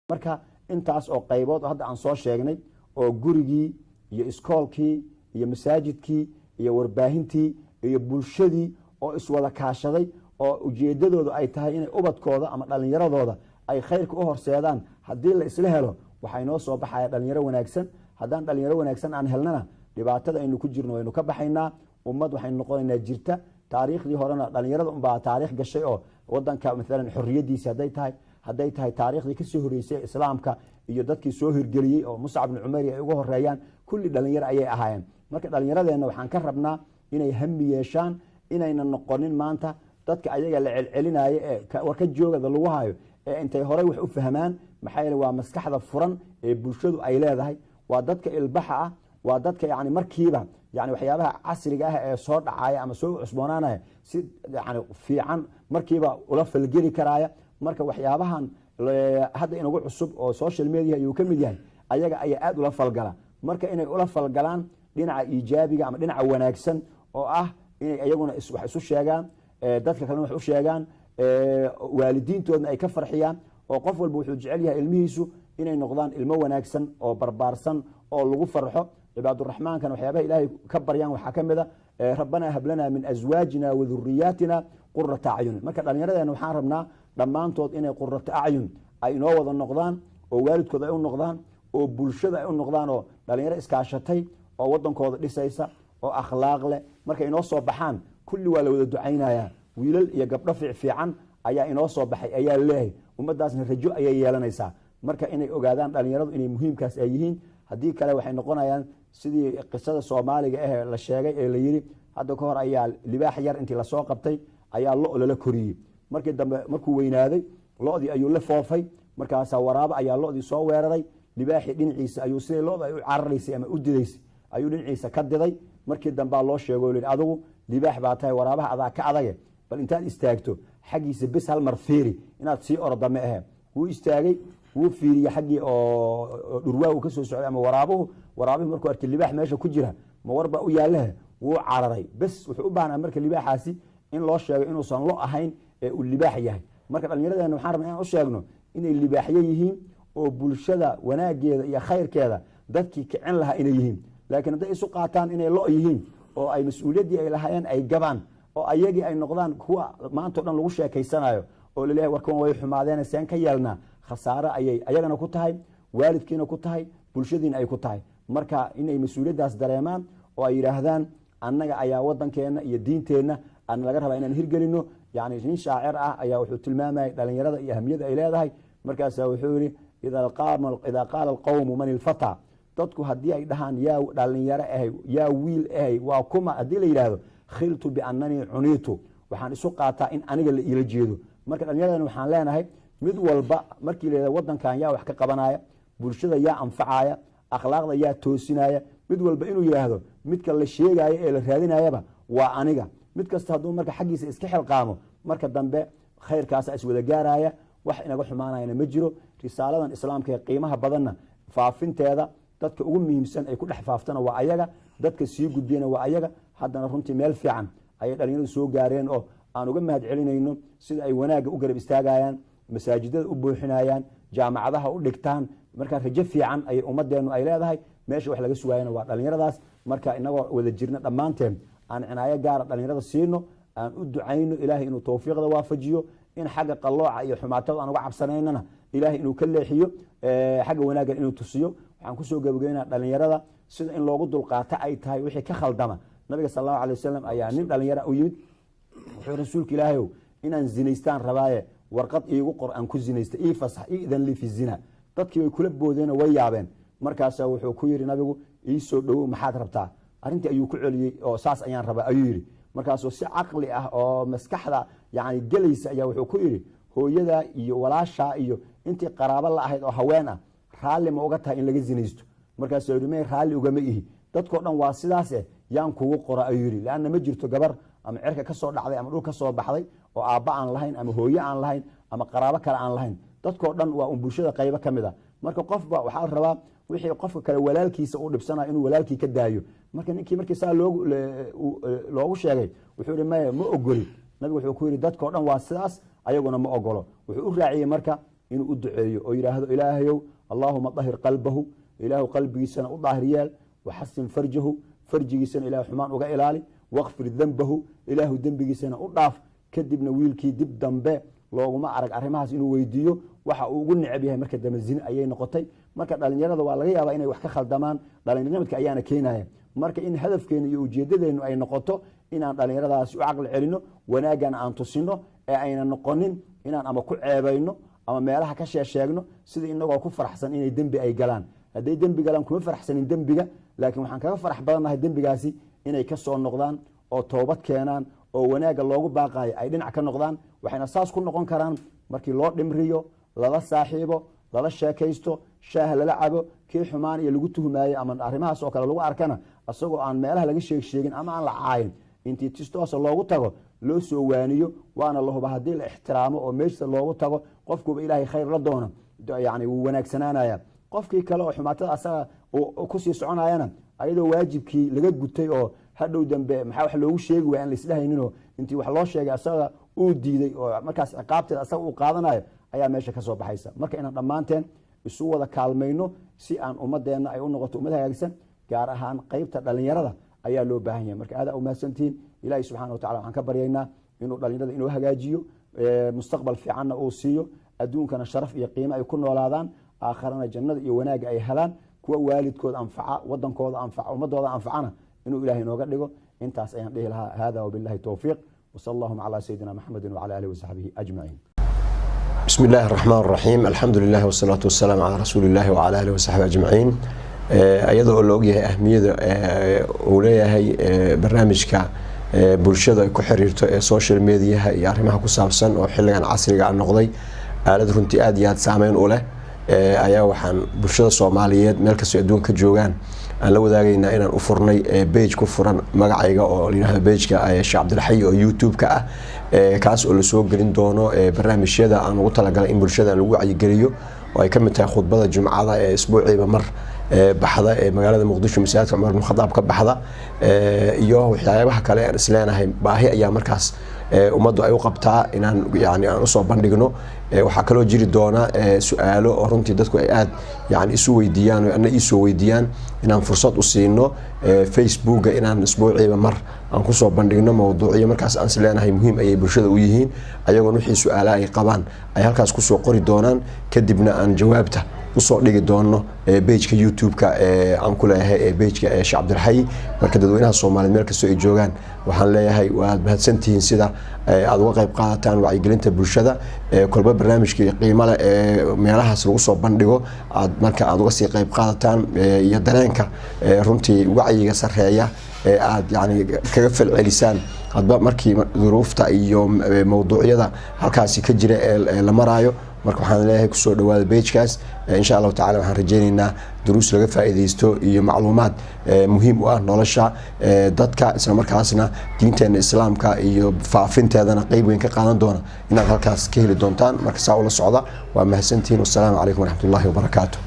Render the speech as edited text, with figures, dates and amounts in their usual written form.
marka intaas oo qaybood hadda aan soo sheegnay oo gurigii iyo iskoolkii iyo masaajidkii iyo warbaahintii iyo bulshadii oo iswada kaashaday oo ujeedadoodu ay tahay inay ubadkooda ama dhalinyaradooda ay khayrka u horseedaan haddii la isla helo waxay noo soo baxaya dhalinyaro wanaagsan haddaan dhalinyaro wanaagsan aan helnana dhibaatada aynu ku jirno waynu ka baxaynaa ummad waxaynu noqonaynaa jirta taariikhdii horena dhalinyarada unbaa taariikh gashay oo wadanka maalan xorriyadiisi hadday tahay taariikhdii kasoo horeysay islaamka iyo dadkii soo hirgeliyey oo Muscab ibn Umayr ay ugu horeeyaan kulli dhalinyaro ayay ahaayeen marka dhalinyaradeenna waxaan ka rabnaa inay hammi yeeshaan inayna noqonin maanta dadka ayaga la celcelinaayo ee warka joogada lagu hayo ee intay hore wax u fahmaan maxay yeelay waa maskaxda furan ee bulshadu ay leedahay waa dadka ilbaxa ah waa dadka yani markiiba yani waxyaabaha casriga ah ee soo dhacaya ama soo cusboonaanaya si yani fiican markiiba ula falgeli karaya marka waxyaabahan hadda inagu cusub oo social media ayuu ka mid yahay ayaga ayaa aad ula falgala marka inay ula falgalaan dhinaca iijaabiga ama dhinaca wanaagsan oo ah inay ayaguna wax isu sheegaan dadka kalena wax u sheegaan waalidiintoodna ay ka farxiyaan oo qof walba wuxuu jecel yahay ilmihiisu inay noqdaan ilmo wanaagsan oo barbaarsan oo lagu farxo cibaadurraxmaankana waxyaabaha ilaahay ka baryaan waxaa ka mid a rabbanaa hab lanaa min aswaajina wa duriyaatina qurata acyun marka dhallinyaradeena waxaan rabnaa dhammaantood inay qurata acyun ay inoo wada noqdaan oo waalidkooda ay u noqdaan oo bulshada ay u noqdaan oo dhalinyaro iskaashatay oo wadankooda dhisaysa oo akhlaaq leh markay inoo soo baxaan kulli waa la wada ducaynaya wiilal iyo gabdho fiican ayaa inoo soo baxay ayaa leeyahay ummadaasna rajo ayay yeelanaysaa marka inay ogaadaan dhalinyaradu inay muhiimkaas ay yihiin haddii kale waxay noqonayaan sidii qisada Soomaaliga ah la sheegay ee la yiri hadda ka hor ayaa libaax yar intii la soo qabtay ayaa lala koriyay markii dambe markuu weynaaday lo'dii ayuu la foofay markaas waraabo ayaa lo'dii soo weeraray libaaxi dhinaciisa ayuu sidii lo'da ay u cararaysay ama u didaysay ayuu dhinaciisa ka diday markii dambe loo sheegay in adigu libaax baa tahay waraabaha adaa ka adag bal intaad istaagto xagiisa bis hal mar fiiri inaad sii ordame ah wuu istaagay wuu fiiriyay xagii oo dhurwaa uu ka soo socday ama waraabuhu markuu arkay libaax meesha ku jira ma warba u yaalaha wuu cararay bas wuxuu u baahnaa marka libaaxaasi in loo sheego inuusan lo ahayn ee uu libaax yahay marka dhalinyaradeena waxaan rabnaa inaan u sheegno inay libaaxyo yihiin oo bulshada wanaageeda iyo khayrkeeda dadkii kicin lahaa inay yihiin laakiin hadday isu qaataan inay lo yihiin oo ay mas'uuliyaddii ay lahaayeen ay gabaan oo ayagii ay noqdaan kuwa maanta dhan lagu sheekaysanayo oo la leeyahay warkan way xumaadeen seen ka yeelnaa khasaare ayay ayagana ku tahay waalidkiina ku tahay bulshadiina ay ku tahay marka inay mas'uuliyadaas dareemaan oo ay yiraahdaan annaga ayaa wadankeena iyo diinteena aan laga rabaa inaan hirgelino yani nin shaacir ah ayaa wuxuu tilmaamay dhalinyarada iyo ahmiyada ay leedahay markaas wuxuu yiri idha qaala alqawmu man alfata dadku hadii ay dhahaan yaa dhalinyaro yaa wiil waa kuma hadii la yiraahdo khiltu bi annani unitu waxaan isu qaataa in aniga la ila jeedo marka dhalinyarada waxaan leenahay mid walba markii leeyahay wadankan yaa wax ka qabanaya bulshada yaa anfacaya akhlaaqda yaa toosinaya mid walba inuu yiraahdo midka la sheegayo ee la raadinayaba waa aniga mid kasta haduu marka xaqiisa iska xilqaamo marka dambe khayrkaas is wada gaaraya wax inaga xumaanayna ma jiro risaaladan islaamka ee qiimaha badanna faafinteeda dadka ugu muhiimsan ay ku dhex faaftana waa ayaga dadka sii gudbiyana waa ayaga haddana runtii meel fiican ayay dhalinyaradu soo gaareen oo aan uga mahad celinayno sida ay wanaaga u garab istaagayaan masaajidada u buuxinayaan jaamacadaha u dhigtaan marka rajo fiican ay ummadeenu ay leedahay meesha wax laga sugaayana waa dhalinyaradaas marka inagoo wada jirna dhammaanteen aan cinaayo gaara dhalinyarada siino aan u ducayno ilaahay inuu tawfiiqda waafajiyo in xagga qalooca iyo xumaatada aan uga cabsanaynana ilaahay inuu ka leexiyo xagga wanaaga inuu tusiyo waxaan ku soo gabagabeynaa dhalinyarada sida in loogu dulqaato ay tahay wixii ka khaldama nabiga sallallahu alayhi wasallam ayaa nin dhalinyaro u yimid wuxuu rasuulka ilaahay inaan zinaystaan rabaaye warqad iigu qor aan ku zinaysta ii fasax iidan li fi zina dadkii way kula boodeen way yaabeen markaas wuxuu ku yiri nabigu ii soo dhaw maxaad rabtaa arintii ayuu ku celiyay oo saas ayaan rabaa ayuu yiri markaas si aqli ah oo maskaxda yaani galaysa ayaa wuxuu ku yiri hooyada iyo walaasha iyo intii qaraabo la ahayd oo haween ah raali ma uga tahay in laga zinaysto markaas uu yiri raali uga ma ihi dadkoo dhan waa sidaas yaan kugu qora ayuu yiri laana ma jirto gabar ama cirka ka soo dhacday ama dhul ka soo baxday oo aabba aan lahayn ama hooyo aan lahayn ama qaraabo kale aan lahayn dadkoo dhan waa bulshada qaybo kamida marka qofba waxa la rabaa wixii qofka kale walaalkiisa uu dhibsanayo inuu walaalkii ka daayo marka ninkii markii saa loogu sheegay wuxuu yiri ma ogoli nabigu wuxuu ku yiri dadkoo dhan waa sidaas ayaguna ma ogolo wuxuu u raaciyay marka inuu u duceeyo oo yiraahdo ilaahayow allahumma tahir qalbahu ilaahu qalbigiisana u daahir yeel waxasin farjahu farjigiisana ilaahu xumaan uga ilaali waqfir dhanbahu ilaahu dembigiisana u dhaaf kadibna wiilkii dib dambe looguma arag arrimahaas inuu weydiiyo waxa uu ugu neceb yahay marka dambe zina ayay noqotay marka dhalinyarada waa laga yaabaa inay wax ka khaldamaan dhalinyaradka ayaana keenaya marka in hadafkeena iyo ujeedadeenu ay noqoto inaan dhalinyaradaasi u caqli celino wanaagana aan tusino ee ayna noqonin inaan ama ku ceebayno ama meelaha ka sheegno sida inagoo ku faraxsan inay dembi ay galaan hadday dembi galaan kuma faraxsanin dembiga laakiin waxaan kaga farax badannahay dembigaasi inay ka soo noqdaan oo toobad keenaan oo wanaaga loogu baaqayo ay dhinac ka noqdaan waxayna saas ku noqon karaan markii loo dhimriyo lala saaxiibo lala sheekaysto shaah lala cabo kii xumaan iyo lagu tuhmaayo ama arrimahaas oo kale lagu arkana asagoo aan meelaha laga sheegin ama aan la caayin intii tistoosa loogu tago loo soo waaniyo waana la huba haddii la ixtiraamo oo meesha loogu tago qofkuba ilaahay khayr la doono yani wuu wanaagsanaanaya qofkii kale oo xumaatada asaga kusii soconayana ayadoo waajibkii laga gutay oo hadhow dambe maxaa wax loogu sheegi waaya aan laisdhahayninoo intii wax loo sheegay asaga uu diiday oo markaas ciqaabteeda asaga uu qaadanayo ayaa meesha ka soo baxaysa marka inaan dhammaanteen isu wada kaalmayno si aan ummadeenna ay u noqoto ummad hagaagsan gaar ahaan qaybta dhalinyarada ayaa loo baahan yahay marka aad umahadsantihiin ilaahay subxaana wa tacala waxaan ka baryaynaa inuu dhalinyarada inoo hagaajiyo mustaqbal fiicanna uu siiyo adduunkana sharaf iyo qiimo ay ku noolaadaan aakharana jannada iyo wanaaga ay helaan kuwa waalidkooda anfaca wadankooda anfaca ummadooda anfacana inuu ilaahay nooga dhigo intaas ayaan dhihi lahaa hada wabillahi towfiiq وصلى الله على سيدنا محمد وعلى آله وصحبه أجمعين. بسم الله الرحمن الرحيم الحمد لله والصلاة والسلام على رسول الله وعلى آله وصحبه أجمعين. أيضا لوجه أهمية أولية هي برنامجك بولشة كحريرته سوشيال ميديا يعرفها كسابسن وحلقا عصري عن نقضي آلات رنتيات ياد سامين أولى أيها وحن بولشة الصوماليات ملك الدون كجوجان aan la wadaagayna inaan u furnay page ku furan magacayga oo leeyahay page-ka Sheekh Cabdilxay oo YouTube-ka ah kaas oo la soo gelin doono barnaamijyada aan ugu talagalay in bulshada lagu wacyigeliyo oo ay ka mid tahay khudbada Jumcada ee isbuuciiba mar baxda ee magaalada Muqdisho masaajidka Umar bin Khadaab ka baxda iyo waxyaabaha kale ee isleenahay baahi ayaa markaas ummaddu ay u qabtaa inaan yani aan u soo bandhigno waxa kale oo jiri doona su'aalo oo runtii dadku ay aad yani isu weydiiyaan oo ana isu weydiiyaan inaan fursad u siino Facebook inaan isbuuciiba mar aan ku soo bandhigno mowduucyo markaas aan isleenahay muhiim ay bulshada u yihiin ayagoo wixii su'aalaha ay qabaan ay halkaas ku soo qori doonaan kadibna aan jawaabta usoo dhigi doono page-ka YouTube-ka aan ku leeyahay page-ka Sheekh Cabdilxay marka dadweynaha Soomaaliyeed meel kasta ay joogaan waxaan leeyahay waad mahadsantihiin sida aad uga qayb qaadataan wacyigelinta bulshada kolba barnaamijka qiimo leh meelahaas lagu soo bandhigo aad marka aad uga sii qayb qaadataan iyo dareenka runtii wacyiga sareeya aad yani kaga falcelisaan hadba markii duruufta iyo mowduucyada halkaasi ka jira ee la maraayo marka waxaan leeyahay ku soo dhawaada page-kaas insha Allah taala waxaan rajaynaynaa duruus laga faa'iideysto iyo macluumaad muhiim u ah nolosha dadka isla markaasna diinteena islaamka iyo faafinteedana qayb weyn ka qaadan doona inaad halkaas ka heli doontaan marka saa ula socda waa mahadsantihiin wasalaamu calaykum waraxmatullaahi wabarakaatuh.